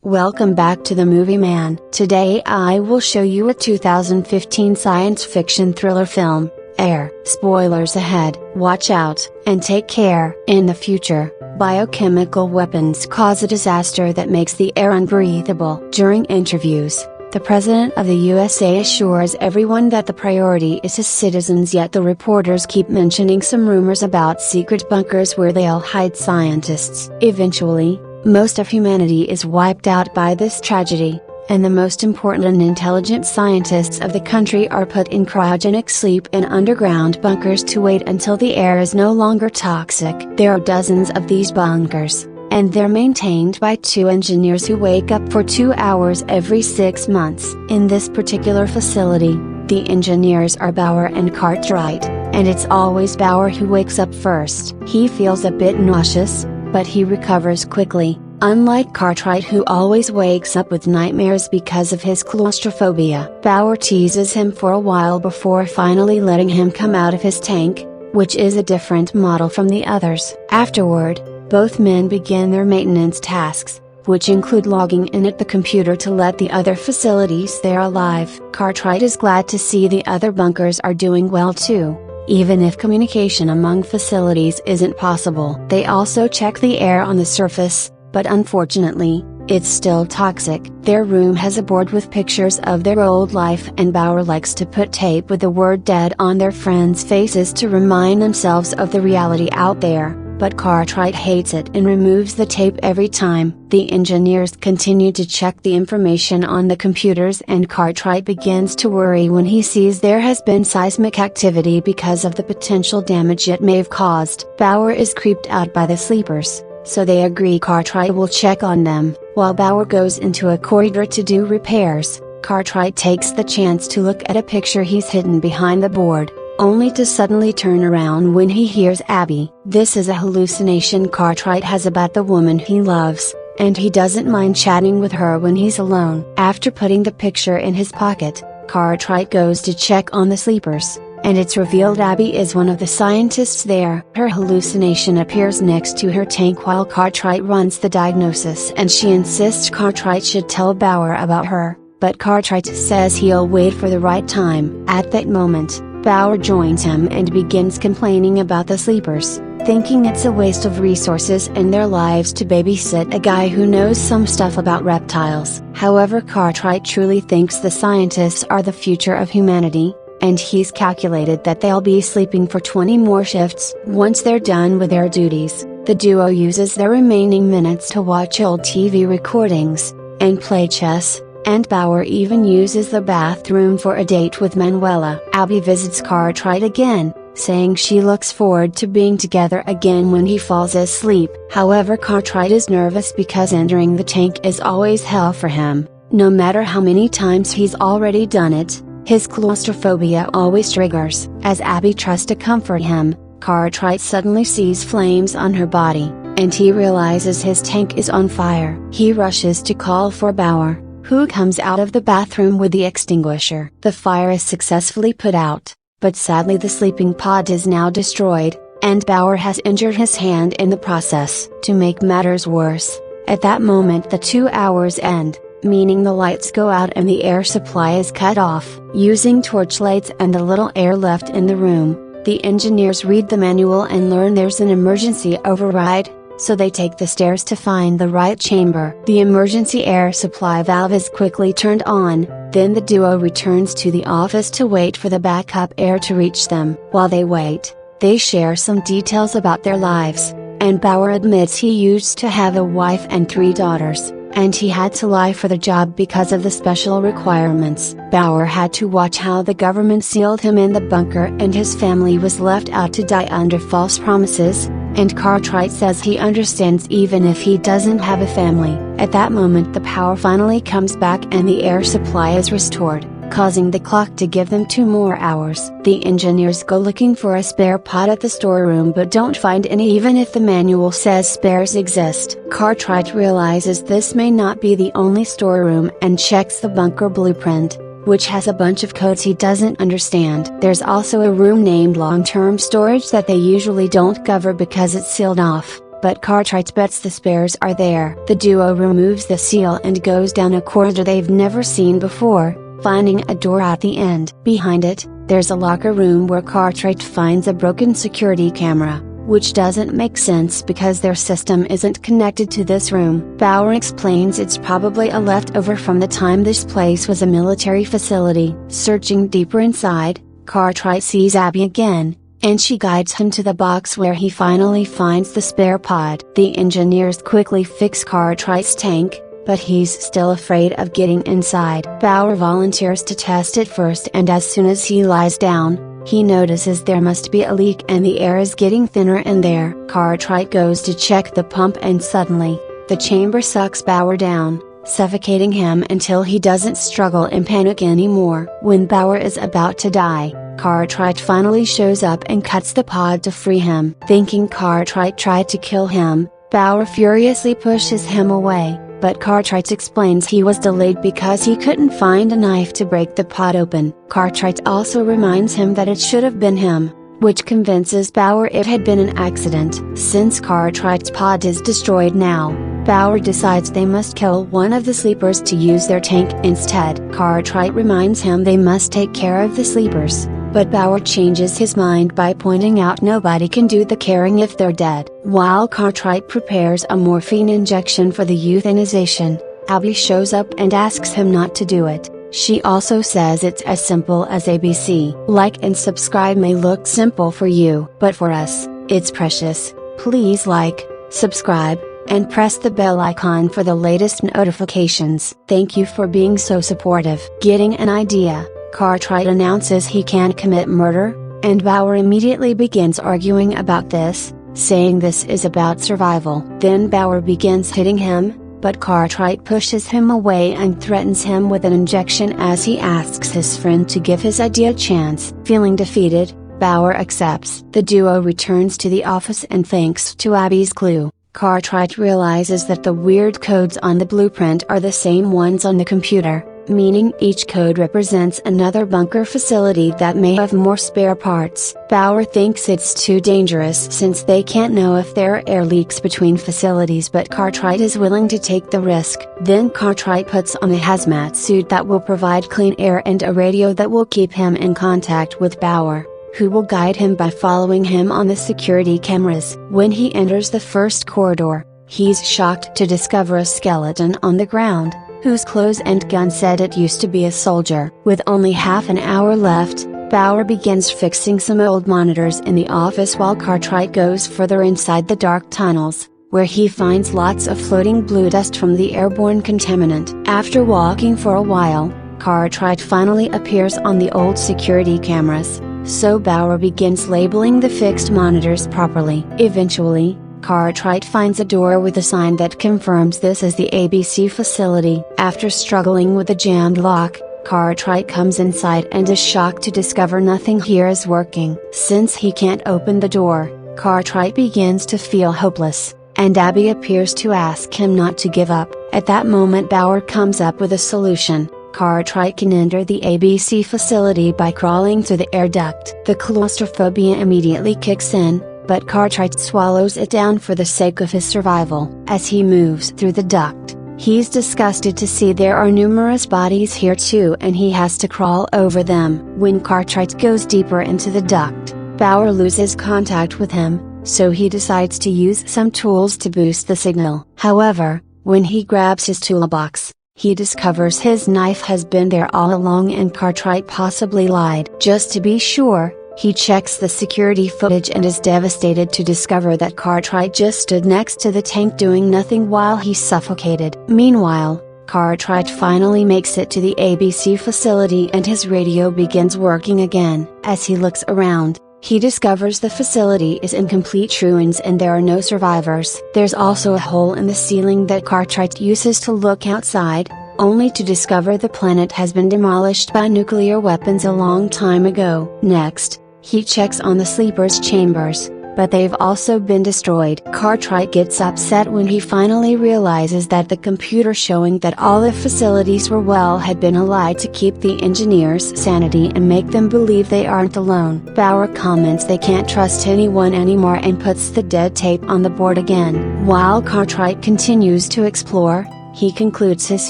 Welcome back to the Movie Man. Today I will show you a 2015 science fiction thriller film, Air. Spoilers ahead. Watch out, and take care. In the future, biochemical weapons cause a disaster that makes the air unbreathable. During interviews, the President of the USA assures everyone that the priority is his citizens, yet the reporters keep mentioning some rumors about secret bunkers where they'll hide scientists. Eventually, most of humanity is wiped out by this tragedy, and the most important and intelligent scientists of the country are put in cryogenic sleep in underground bunkers to wait until the air is no longer toxic. There are dozens of these bunkers, and they're maintained by two engineers who wake up for 2 hours every 6 months. In this particular facility, the engineers are Bauer and Cartwright, and it's always Bauer who wakes up first. He feels a bit nauseous, but he recovers quickly, unlike Cartwright, who always wakes up with nightmares because of his claustrophobia. Bauer teases him for a while before finally letting him come out of his tank, which is a different model from the others. Afterward, both men begin their maintenance tasks, which include logging in at the computer to let the other facilities they're alive. Cartwright is glad to see the other bunkers are doing well too, even if communication among facilities isn't possible. They also check the air on the surface, but unfortunately, it's still toxic. Their room has a board with pictures of their old life, and Bauer likes to put tape with the word dead on their friends' faces to remind themselves of the reality out there, but Cartwright hates it and removes the tape every time. The engineers continue to check the information on the computers, and Cartwright begins to worry when he sees there has been seismic activity because of the potential damage it may have caused. Bauer is creeped out by the sleepers, so they agree Cartwright will check on them. While Bauer goes into a corridor to do repairs, Cartwright takes the chance to look at a picture he's hidden behind the board, only to suddenly turn around when he hears Abby. This is a hallucination Cartwright has about the woman he loves, and he doesn't mind chatting with her when he's alone. After putting the picture in his pocket, Cartwright goes to check on the sleepers, and it's revealed Abby is one of the scientists there. Her hallucination appears next to her tank while Cartwright runs the diagnosis, and she insists Cartwright should tell Bauer about her, but Cartwright says he'll wait for the right time. At that moment, Bauer joins him and begins complaining about the sleepers, thinking it's a waste of resources and their lives to babysit a guy who knows some stuff about reptiles. However, Cartwright truly thinks the scientists are the future of humanity, and he's calculated that they'll be sleeping for 20 more shifts. Once they're done with their duties, the duo uses their remaining minutes to watch old TV recordings, and play chess, and Bauer even uses the bathroom for a date with Manuela. Abby visits Cartwright again, saying she looks forward to being together again when he falls asleep. However, Cartwright is nervous because entering the tank is always hell for him. No matter how many times he's already done it, his claustrophobia always triggers. As Abby tries to comfort him, Cartwright suddenly sees flames on her body, and he realizes his tank is on fire. He rushes to call for Bauer, who comes out of the bathroom with the extinguisher. The fire is successfully put out, but sadly the sleeping pod is now destroyed, and Bauer has injured his hand in the process. To make matters worse, at that moment the 2 hours end, meaning the lights go out and the air supply is cut off. Using torchlights and the little air left in the room, the engineers read the manual and learn there's an emergency override, so they take the stairs to find the right chamber. The emergency air supply valve is quickly turned on, then the duo returns to the office to wait for the backup air to reach them. While they wait, they share some details about their lives, and Bauer admits he used to have a wife and 3 daughters, and he had to lie for the job because of the special requirements. Bauer had to watch how the government sealed him in the bunker and his family was left out to die under false promises, and Cartwright says he understands even if he doesn't have a family. At that moment the power finally comes back and the air supply is restored, causing the clock to give them 2 more hours. The engineers go looking for a spare pod at the storeroom but don't find any even if the manual says spares exist. Cartwright realizes this may not be the only storeroom and checks the bunker blueprint, which has a bunch of codes he doesn't understand. There's also a room named long-term storage that they usually don't cover because it's sealed off, but Cartwright bets the spares are there. The duo removes the seal and goes down a corridor they've never seen before, finding a door at the end. Behind it, there's a locker room where Cartwright finds a broken security camera, which doesn't make sense because their system isn't connected to this room. Bauer explains it's probably a leftover from the time this place was a military facility. Searching deeper inside, Cartwright sees Abby again, and she guides him to the box where he finally finds the spare pod. The engineers quickly fix Cartwright's tank, but he's still afraid of getting inside. Bauer volunteers to test it first, and as soon as he lies down, he notices there must be a leak and the air is getting thinner in there. Cartwright goes to check the pump and suddenly, the chamber sucks Bauer down, suffocating him until he doesn't struggle and panic anymore. When Bauer is about to die, Cartwright finally shows up and cuts the pod to free him. Thinking Cartwright tried to kill him, Bauer furiously pushes him away, but Cartwright explains he was delayed because he couldn't find a knife to break the pod open. Cartwright also reminds him that it should have been him, which convinces Bauer it had been an accident. Since Cartwright's pod is destroyed now, Bauer decides they must kill one of the sleepers to use their tank instead. Cartwright reminds him they must take care of the sleepers, but Bauer changes his mind by pointing out nobody can do the caring if they're dead. While Cartwright prepares a morphine injection for the euthanization, Abby shows up and asks him not to do it. She also says it's as simple as ABC. Like and subscribe may look simple for you, but for us, it's precious. Please like, subscribe, and press the bell icon for the latest notifications. Thank you for being so supportive. Getting an idea, Cartwright announces he can't commit murder, and Bauer immediately begins arguing about this, saying this is about survival. Then Bauer begins hitting him, but Cartwright pushes him away and threatens him with an injection as he asks his friend to give his idea a chance. Feeling defeated, Bauer accepts. The duo returns to the office and thanks to Abby's clue, Cartwright realizes that the weird codes on the blueprint are the same ones on the computer, meaning each code represents another bunker facility that may have more spare parts. Bauer thinks it's too dangerous since they can't know if there are air leaks between facilities, but Cartwright is willing to take the risk. Then Cartwright puts on a hazmat suit that will provide clean air and a radio that will keep him in contact with Bauer, who will guide him by following him on the security cameras. When he enters the first corridor, he's shocked to discover a skeleton on the ground, whose clothes and gun said it used to be a soldier. With only half an hour left, Bauer begins fixing some old monitors in the office while Cartwright goes further inside the dark tunnels, where he finds lots of floating blue dust from the airborne contaminant. After walking for a while, Cartwright finally appears on the old security cameras, so Bauer begins labeling the fixed monitors properly. Eventually, Cartwright finds a door with a sign that confirms this is the ABC facility. After struggling with a jammed lock, Cartwright comes inside and is shocked to discover nothing here is working. Since he can't open the door, Cartwright begins to feel hopeless, and Abby appears to ask him not to give up. At that moment Bauer comes up with a solution. Cartwright can enter the ABC facility by crawling through the air duct. The claustrophobia immediately kicks in, but Cartwright swallows it down for the sake of his survival. As he moves through the duct, he's disgusted to see there are numerous bodies here too, and he has to crawl over them. When Cartwright goes deeper into the duct, Bauer loses contact with him, so he decides to use some tools to boost the signal. However, when he grabs his toolbox, he discovers his knife has been there all along and Cartwright possibly lied. Just to be sure, he checks the security footage and is devastated to discover that Cartwright just stood next to the tank doing nothing while he suffocated. Meanwhile, Cartwright finally makes it to the ABC facility and his radio begins working again. As he looks around, he discovers the facility is in complete ruins and there are no survivors. There's also a hole in the ceiling that Cartwright uses to look outside, only to discover the planet has been demolished by nuclear weapons a long time ago. Next, he checks on the sleepers' chambers, but they've also been destroyed. Cartwright gets upset when he finally realizes that the computer showing that all the facilities were well had been a lie to keep the engineers' sanity and make them believe they aren't alone. Bauer comments they can't trust anyone anymore and puts the dead tape on the board again. While Cartwright continues to explore, he concludes his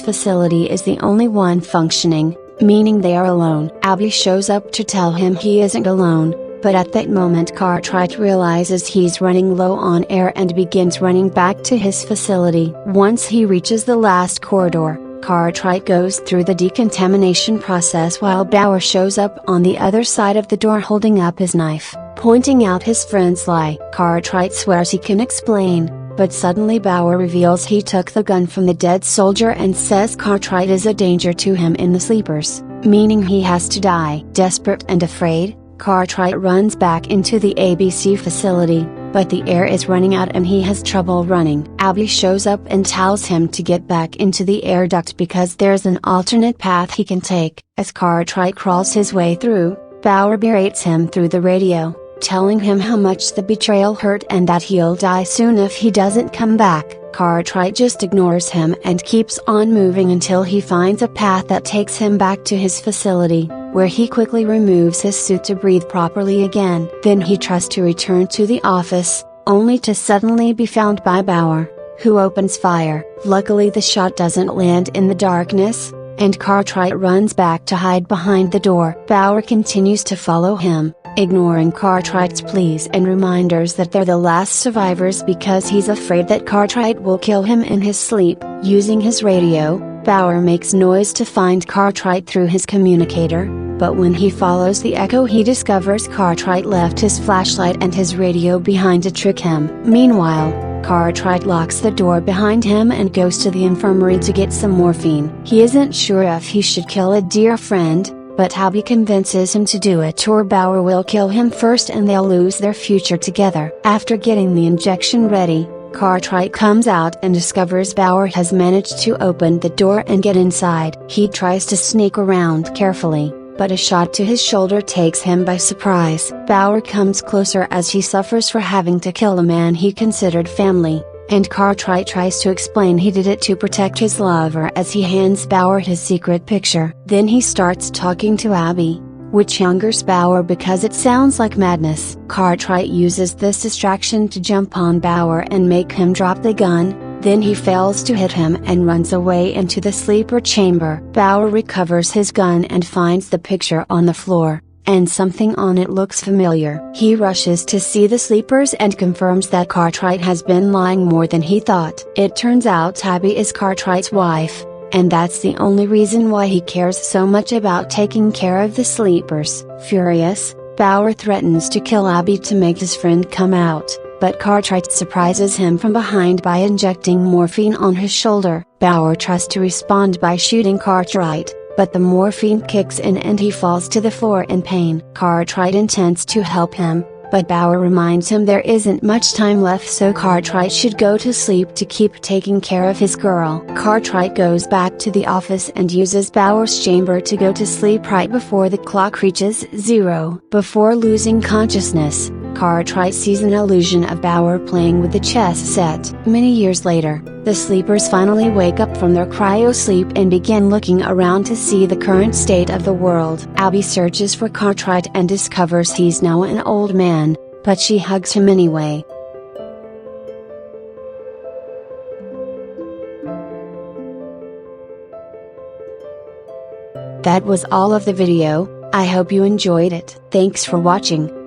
facility is the only one functioning, meaning they are alone. Abby shows up to tell him he isn't alone, but at that moment Cartwright realizes he's running low on air and begins running back to his facility. Once he reaches the last corridor, Cartwright goes through the decontamination process while Bauer shows up on the other side of the door holding up his knife, pointing out his friend's lie. Cartwright swears he can explain, but suddenly Bauer reveals he took the gun from the dead soldier and says Cartwright is a danger to him in the sleepers, meaning he has to die. Desperate and afraid, Cartwright runs back into the ABC facility, but the air is running out and he has trouble running. Abby shows up and tells him to get back into the air duct because there's an alternate path he can take. As Cartwright crawls his way through, Bauer berates him through the radio, telling him how much the betrayal hurt and that he'll die soon if he doesn't come back. Cartwright just ignores him and keeps on moving until he finds a path that takes him back to his facility, where he quickly removes his suit to breathe properly again. Then he tries to return to the office, only to suddenly be found by Bauer, who opens fire. Luckily the shot doesn't land in the darkness, and Cartwright runs back to hide behind the door. Bauer continues to follow him, ignoring Cartwright's pleas and reminders that they're the last survivors because he's afraid that Cartwright will kill him in his sleep. Using his radio, Bauer makes noise to find Cartwright through his communicator, but when he follows the echo he discovers Cartwright left his flashlight and his radio behind to trick him. Meanwhile, Cartwright locks the door behind him and goes to the infirmary to get some morphine. He isn't sure if he should kill a dear friend, but Abby convinces him to do it or Bauer will kill him first and they'll lose their future together. After getting the injection ready, Cartwright comes out and discovers Bauer has managed to open the door and get inside. He tries to sneak around carefully, but a shot to his shoulder takes him by surprise. Bauer comes closer as he suffers for having to kill a man he considered family, and Cartwright tries to explain he did it to protect his lover as he hands Bauer his secret picture. Then he starts talking to Abby, which angers Bauer because it sounds like madness. Cartwright uses this distraction to jump on Bauer and make him drop the gun, then he fails to hit him and runs away into the sleeper chamber. Bauer recovers his gun and finds the picture on the floor, and something on it looks familiar. He rushes to see the sleepers and confirms that Cartwright has been lying more than he thought. It turns out Abby is Cartwright's wife, and that's the only reason why he cares so much about taking care of the sleepers. Furious, Bauer threatens to kill Abby to make his friend come out, but Cartwright surprises him from behind by injecting morphine on his shoulder. Bauer tries to respond by shooting Cartwright, but the morphine kicks in and he falls to the floor in pain. Cartwright intends to help him, but Bauer reminds him there isn't much time left so Cartwright should go to sleep to keep taking care of his girl. Cartwright goes back to the office and uses Bauer's chamber to go to sleep right before the clock reaches 0. Before losing consciousness, Cartwright sees an illusion of Bauer playing with the chess set. Many years later, the sleepers finally wake up from their cryo-sleep and begin looking around to see the current state of the world. Abby searches for Cartwright and discovers he's now an old man, but she hugs him anyway. That was all of the video. I hope you enjoyed it. Thanks for watching.